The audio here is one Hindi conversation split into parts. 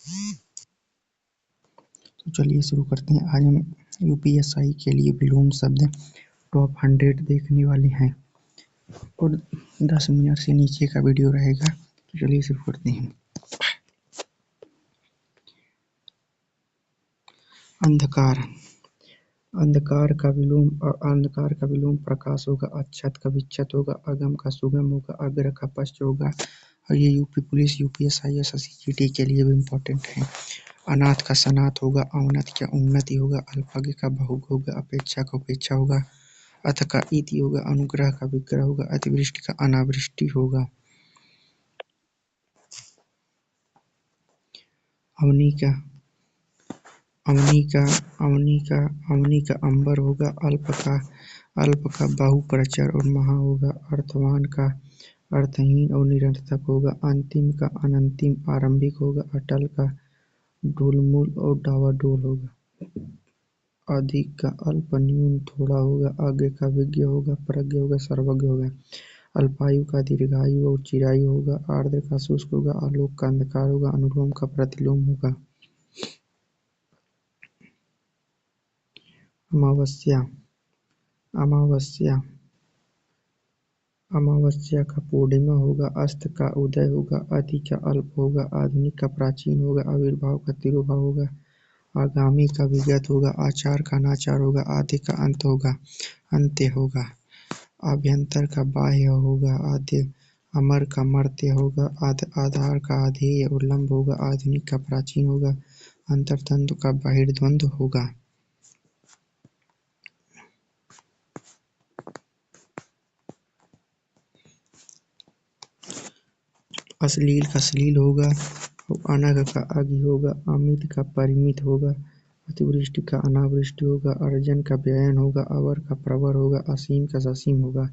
तो चलिए शुरू करते हैं। आज हम यूपीएसआई के लिए विलोम शब्द टॉप 100 देखने वाले हैं और 10 मिनट से नीचे का वीडियो रहेगा। तो चलिए शुरू करते हैं। अंधकार। अंधकार का विलोम प्रकाश होगा। अच्छत का विच्छत होगा। अगम का सुगम होगा। अग्र का पश्च होगा। और ये यूपी पुलिस, यूपीएसआई, एसएससीजीडी के लिए भी इम्पोर्टेंट है। अनाथ का सनाथ होगा। अवनत का उन्नति होगा। अल्पज्ञ का बहुग होगा। अपेक्षा का उपेक्षा होगा। अथ का इति होगा। अनुग्रह का विग्रह होगा। अतिवृष्टि का अनावृष्टि होगा। अवनी का अंबर होगा। अल्प का बहुप्रचर और महा होगा। अर्थवान का अर्थहीन और निरर्थक होगा। अंतिम का अनंतिम आरंभिक होगा। अटल का ढुलमुल और डावाडोल होगा। अधिक का अल्प न्यून थोड़ा होगा। अज्ञ का विज्ञ होगा। प्रज्ञ होगा। सर्वज्ञ होगा। अल्पायु का दीर्घायु और चिरायु होगा। आर्द्र का शुष्क होगा। आलोक का अंधकार होगा। अनुलोम का प्रतिलोम होगा। अमावस्या का पूर्णिमा होगा। अस्त का उदय होगा। अति का अल्प होगा। आधुनिक का प्राचीन होगा। आविर्भाव का तिरोभाव होगा। आगामी का विगत होगा। आचार का अनाचार होगा। आदि का अंत्य होगा। आभ्यंतर का बाह्य होगा। अमर का मर्त्य होगा। आधार का आधेय और लंब होगा। आधुनिक का प्राचीन होगा। अंतर्द्वंद का बहिर्द्वंद होगा। अश्लील का श्लील होगा। अनघ का अघि होगा। अमित का परिमित होगा। अतिवृष्टि का अनावृष्टि होगा। अर्जन का व्ययन होगा। अवर का प्रवर होगा। असीम का ससीम होगा।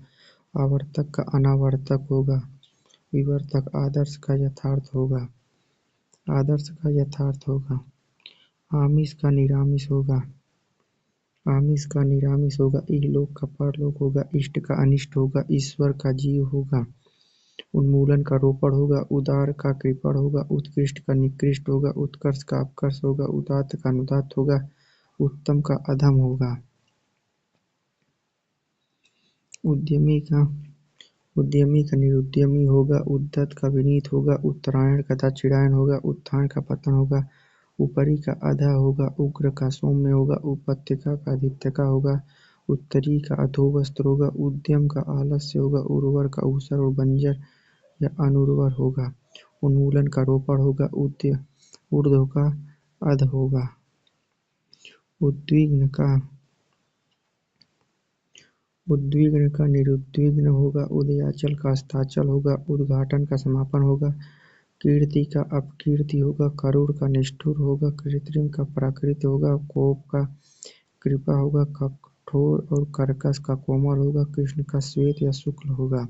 आवर्तक का अनावर्तक होगा। विवर्तक आदर्श का यथार्थ होगा। आमिष का निरामिष होगा। इहलोक का परलोक होगा। इष्ट का अनिष्ट होगा। ईश्वर का जीव होगा। उन्मूलन का रोपण होगा। उदार का कृपण होगा। उत्कृष्ट का निकृष्ट होगा। उत्कर्ष का अपकर्ष होगा। उदात्त का अनुदात्त होगा। उत्तम का अधम होगा। उद्यमी का निरुद्यमी होगा। उद्धत का विनीत होगा। उत्तरायण का दक्षिणायन होगा। उत्थान का पतन होगा। ऊपरी का अधः होगा। उग्र का सौम्य होगा। उपत्यका का आदित्यका होगा। उत्तरी का अधोवस्त्र होगा। उद्यम का आलस्य होगा। उर्वर का ऊसर और बंजर या अनुर्वर होगा। उन्मूलन का रोपण होगा। ऊर्ध्व का अध होगा। उद्विग्न का निरुद्विग्न होगा। उदयाचल का अस्ताचल होगा। उद्घाटन का समापन होगा। कीर्ति का अपकीर्ति होगा। करूर का निष्ठुर होगा। कृत्रिम का प्राकृत होगा। कोप का कृपा होगा। कठोर और कर्कश का कोमल होगा। कृष्ण का श्वेत या शुक्ल होगा।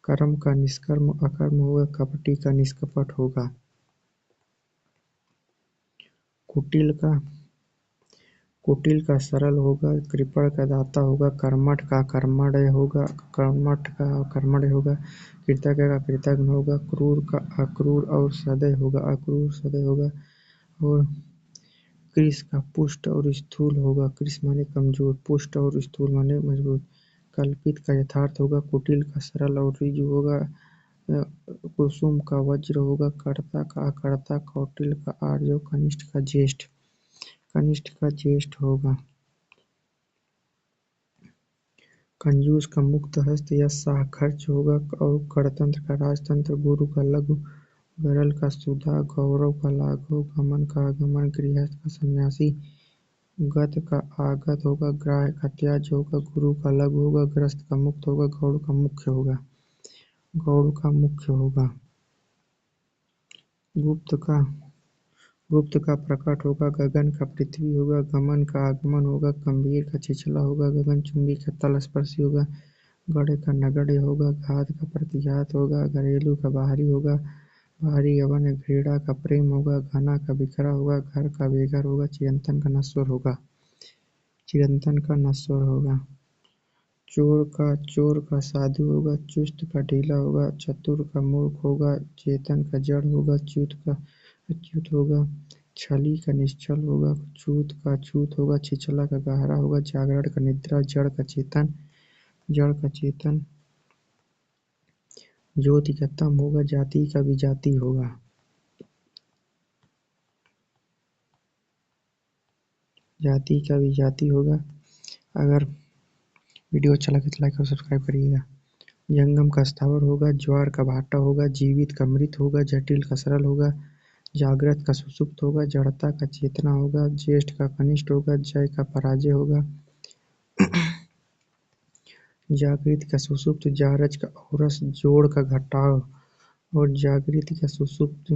कर्म का निष्कर्म अकर्म होगा। कपटी का निष्कपट होगा। कुटिल का सरल होगा। कृपण का दाता होगा। कर्मठ का कर्मण्य होगा। कृतज्ञ का कृतघ्न होगा। क्रूर का अक्रूर और सदय होगा। और कृश का पुष्ट और स्थूल होगा। कृश माने कमजोर, पुष्ट और स्थूल माने मजबूत। कल्पित का यथार्थ होगा। कुटिल का सरल और ऋजु होगा। कुसुम का वज्र होगा। कर्ता का अकर्ता। कौटिल का आर्य। कनिष्ठ का ज्येष्ठ होगा। कंजूस का मुक्त हस्त या साहखर्च होगा। और गणतंत्र का राजतंत्र। गुरु का लघु। गरल का सुधा। गौरव का लाघव। गमन का आगमन। गृहस्थ का सन्यासी। गत का आगत होगा। ग्राह्य का त्याज्य होगा। गुरु का लघु होगा। ग्रस्त का मुक्त होगा। गौड़ का मुख्य होगा। गुप्त का प्रकट होगा। गगन का पृथ्वी होगा। गमन का आगमन होगा। गंभीर का छिछला होगा। गगनचुंबी का तलस्पर्शी होगा। गड्य का नगण्य होगा। घात का प्रतिघात होगा। घरेलू का बाहरी होगा। बाहरी यवन। घृणा का प्रेम होगा। घना का बिखरा होगा। घर का बेघर होगा। चिरंतन का नश्वर होगा। चोर का साधु होगा, चुस्त का ढीला होगा, चतुर का मूर्ख होगा, चेतन का जड़ होगा, च्युत का अच्युत होगा, छली का निश्चल होगा, छूत का छूत होगा, छिछला का गहरा होगा, जागरण का निद्रा, जड़ का चेतन, ज्योति का तम होगा, जाति का विजाति होगा। जाति का विजाति होगा। अगर वीडियो अच्छा लगे तो लाइक और सब्सक्राइब करिएगा। जंगम का स्थावर होगा, ज्वार का भाटा होगा, जीवित का मृत होगा, जटिल का सरल होगा, जागृत का सुषुप्त होगा, जड़ता का चेतना होगा, ज्येष्ठ का कनिष्ठ होगा, जय का पराजय होगा, जागृत का सुषुप्त, जारज का औरस, जोड़ का घटाव और जागृति का सुषुप्त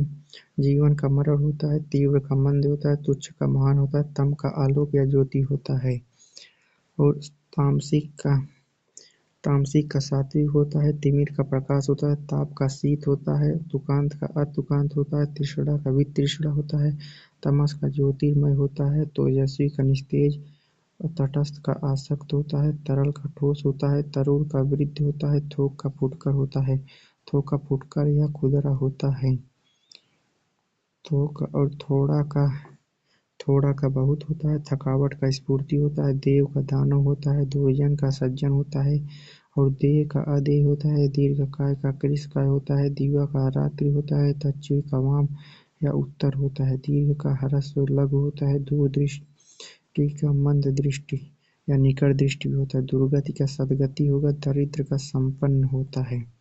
जीवन का मरण होता है, तीव्र का मंद होता है, तुच्छ का महान होता है, तम का आलोक या ज्योति होता है और तामसिक का सात्विक होता है, तिमिर का प्रकाश होता है, ताप का शीत होता है, तुकांत का अतुकांत होता है, तृष्णा का वितृष्णा होता है, तमस का ज्योतिर्मय होता है, तेजस्वी का निस्तेज, तटस्थ का आसक्त होता है, तरल का ठोस होता है, तरुण का वृद्ध होता है, थोक का फुटकर होता है, थोक का फुटकर या खुदरा होता है, थोक और थोड़ा का बहुत होता है, थकावट का स्फूर्ति होता है, देव का दानव होता है, दुर्जन का सज्जन होता है और देह का अदेह होता है, दीर्घकाय का कृशकाय होता है, दिवा का रात्रि होता है, दक्षिण का वाम या उत्तर होता है, दीर्घ का ह्रस्व लघु होता है, दूरदृष्टि का मंद दृष्टि या निकट दृष्टि भी होता है, दुर्गति का सद्गति होगा, दरिद्र का संपन्न होता है,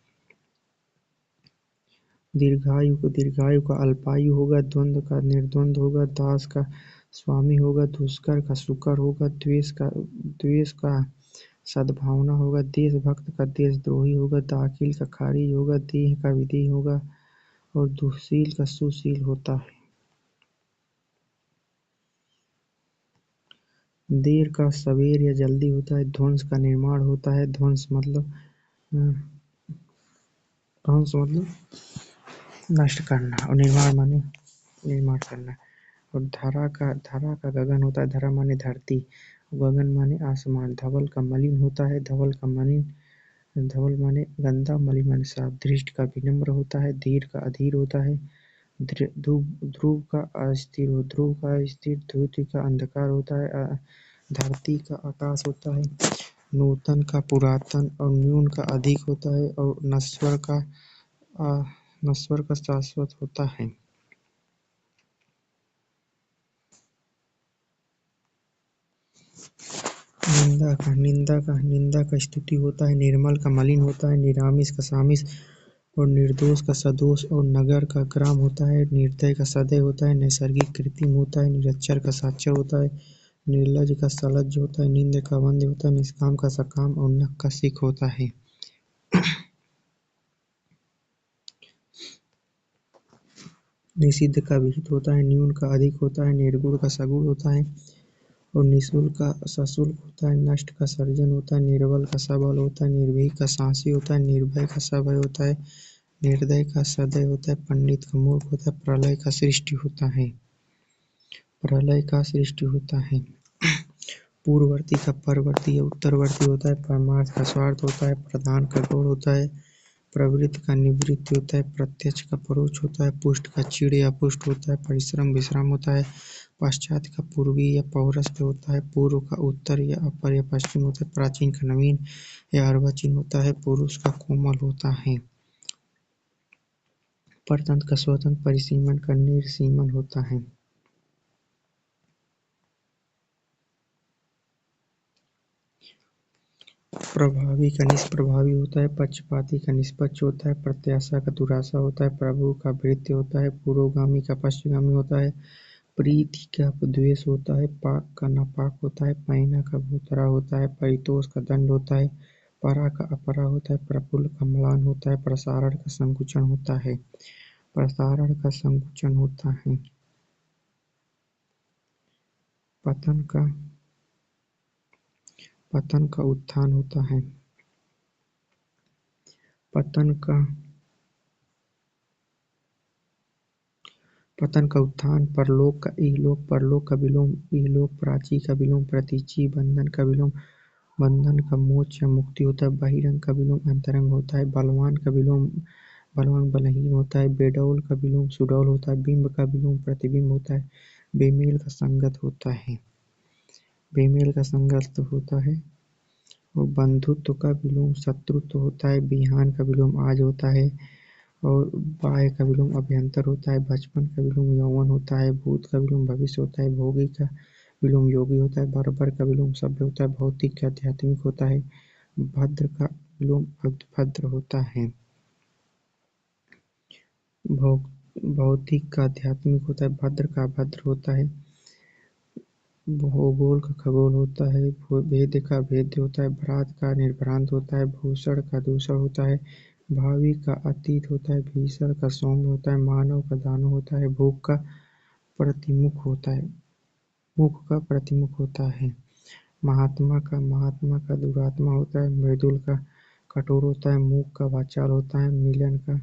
दीर्घायु का अल्पायु होगा, द्वंद्व का निर्द्वंद्व होगा, दास का स्वामी होगा, दुष्कर का सुकर होगा, द्वेष का सद्भावना होगा, देशभक्त का देशद्रोही होगा, दाखिल का खारिज होगा, देह का विदेह होगा और दुःशील का सुशील होता है। देर का सवेर या जल्दी होता है, ध्वंस का निर्माण होता है, ध्वंस मतलब नष्ट करना और निर्माण माने निर्माण करना। और धरा का गगन होता है, धरा माने धरती, गगन माने आसमान, धवल का मलिन होता है, धवल माने गंदा, मलिन माने साफ, धृष्ट का विनम्र होता है, धीर का अधीर होता है, ध्रुव का अस्थिर, ध्रुति का अंधकार होता है, धरती का आकाश होता है, नूतन का पुरातन और न्यून का अधिक होता है और नश्वर का शाश्वत होता है। निंदा का स्तुति होता है, निर्मल का मलिन होता है, निरामिष का सामिष और निर्दोष का सदोष और नगर का ग्राम होता है, निर्दय का सदय होता है, नैसर्गिक कृत्रिम होता है, निरक्षर का साक्षर होता है, निर्लज का सलज्ज होता है, निंद का वंद्य होता है, निष्काम का सकाम और नख का सिख होता है। निषिद्ध का विहित होता है, न्यून का अधिक होता है, निर्गुण का सगुण होता है और निःशुल्क का सशुल्क होता है, नष्ट का सर्जन होता है, निर्बल का सबल होता है, निर्भीक का साहसी होता है, निर्भय का सभय होता है, निर्दय का सदय होता है, पंडित का मूर्ख होता है, प्रलय का सृष्टि होता है, पूर्ववर्ती का परवर्ती या उत्तरवर्ती होता है, परमार्थ का स्वार्थ होता है, प्रधान का गौण होता है, प्रवृत्त का निवृत्ति होता है, प्रत्यक्ष का परोक्ष होता है, पुष्ट का चिड़ या पुष्ट होता है, परिश्रम विश्राम होता है, पश्चात का पूर्वी या पौरस्त्य होता है, पूर्व का उत्तर या अपर या पश्चिम होता है, प्राचीन का नवीन या अर्वाचीन होता है, पुरुष का कोमल होता है, परतंत्र का स्वतंत्र, परिसीमन का निर्सीमन होता है। प्रभावी का निष्प्रभावी होता है, पक्षपाती का निष्पक्ष होता है, प्रत्याशा का दुराशा होता है, प्रभु का भृत्य होता है, पुरोगामी का पश्चिमगामी होता है, प्रीति का द्वेष होता है, पाक का नापाक होता है, पैना का भूतरा होता है, परितोष का दंड होता है, परा का अपरा होता है, प्रफुल्ल का म्लान होता है, प्रसारण का संकुचन होता है, पतन का उत्थान होता है, पतन का उत्थान, परलोक का इहलोक, परलोक का विलोम, इहलोक, प्राची का विलोम, प्रतीचि, बंधन का विलोम, बंधन का मोक्ष या मुक्ति होता है। बहिरंग का विलोम अंतरंग होता है। बलवान का विलोम बलवान बलहीन होता है। बेडौल का विलोम सुडौल होता है। बिंब का विलोम प्रतिबिंब होता है। बेमेल का संगत होता है। बेमेल का संगत होता है। और बंधुत्व का विलोम शत्रुत्व होता है। बिहान का विलोम आज होता है। और बाह्य का विलोम अभ्यंतर होता है। बचपन का विलोम यौवन होता है। भूत का विलोम भविष्य होता है। भोगी का विलोम योगी होता है। बर्बर का विलोम सभ्य होता है। भौतिक का आध्यात्मिक होता है। भद्र का विलोम अभद्र होता है। भौतिक का आध्यात्मिक होता है। भद्र का अभद्र होता है। भूगोल का खगोल होता है। भेद्य का भेद्य होता है। भ्रात का निर्भ्रांत होता है। भूषण का दूषण होता है। भावी का अतीत होता है। भीषण का सौम्य होता है। मानव का दानव होता है। भूख का प्रतिमुख होता है। मुख का प्रतिमुख होता है। महात्मा का दुरात्मा होता है। मृदुल का कठोर होता है। मूक का वाचाल होता है। मिलन का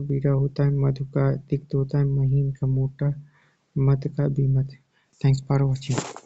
वीरा होता है। मधु का तिक्त होता है। महीन का मोटा। मत का विमत। Thanks for watching.